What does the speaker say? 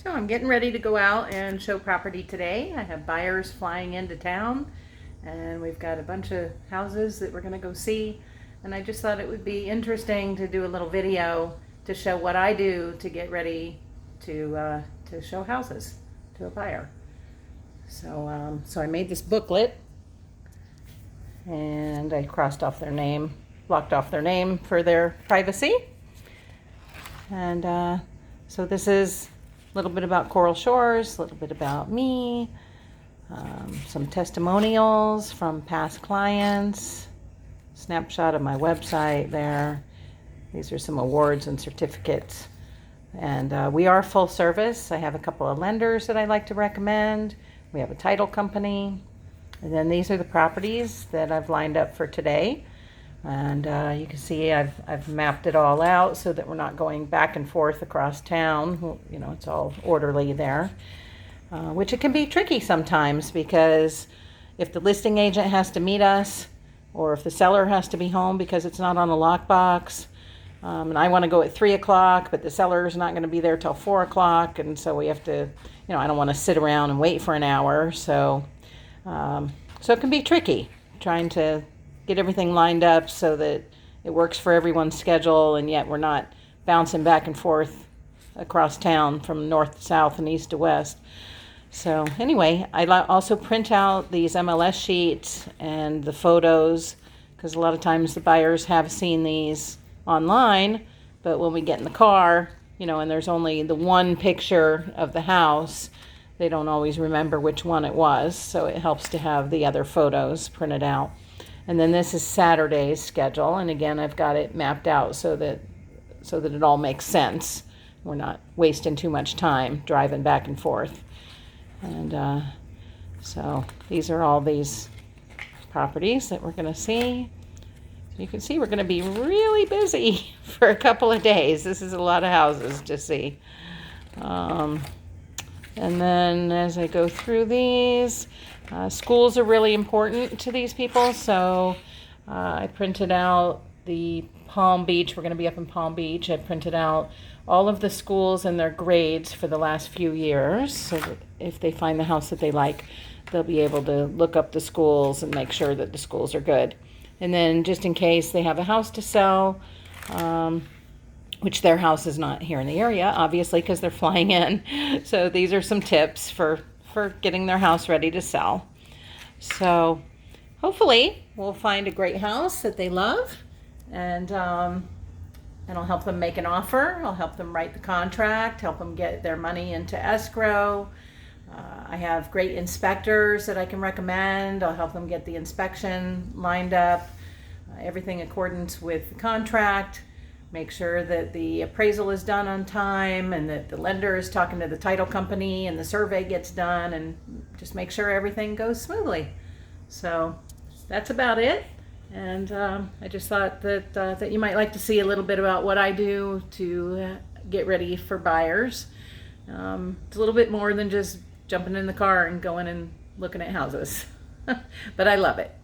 So I'm getting ready to go out and show property today. I have buyers flying into town and we've got a bunch of houses that we're going to go see. And I just thought it would be interesting to do a little video to show what I do to get ready to show houses to a buyer. So I made this booklet and I crossed off their name, blocked off their name for their privacy. And so this is a little bit about Coral Shores, a little bit about me, some testimonials from past clients, snapshot of my website there. These are some awards and certificates. And we are full service. I have a couple of lenders that I like to recommend. We have a title company. And then these are the properties that I've lined up for today. And you can see I've mapped it all out so that we're not going back and forth across town. You know, it's all orderly there, which it can be tricky sometimes because if the listing agent has to meet us or if the seller has to be home because it's not on a lockbox, and I want to go at 3 o'clock, but the seller's not going to be there till 4 o'clock, and so we have to, you know, I don't want to sit around and wait for an hour, so it can be tricky trying to get everything lined up so that it works for everyone's schedule, and yet we're not bouncing back and forth across town from north to south and east to west. So anyway, I also print out these MLS sheets and the photos because a lot of times the buyers have seen these online, but when we get in the car, you know, and there's only the one picture of the house, they don't always remember which one it was, so it helps to have the other photos printed out. And then this is Saturday's schedule, and again I've got it mapped out so that it all makes sense. We're not wasting too much time driving back and forth. And so these are all these properties that we're going to see. So you can see we're going to be really busy for a couple of days. This is a lot of houses to see. And then as I go through these, schools are really important to these people, so I printed out the Palm Beach. We're going to be up in Palm Beach. I printed out all of the schools and their grades for the last few years, so that if they find the house that they like, they'll be able to look up the schools and make sure that the schools are good. And then just in case they have a house to sell, which their house is not here in the area, obviously, because they're flying in. So these are some tips for getting their house ready to sell. So hopefully we'll find a great house that they love, and I'll help them make an offer. I'll help them write the contract, help them get their money into escrow. I have great inspectors that I can recommend. I'll help them get the inspection lined up, everything in accordance with the contract. Make sure that the appraisal is done on time and that the lender is talking to the title company and the survey gets done, and just make sure everything goes smoothly. So that's about it. And I just thought that you might like to see a little bit about what I do to get ready for buyers. It's a little bit more than just jumping in the car and going and looking at houses, but I love it.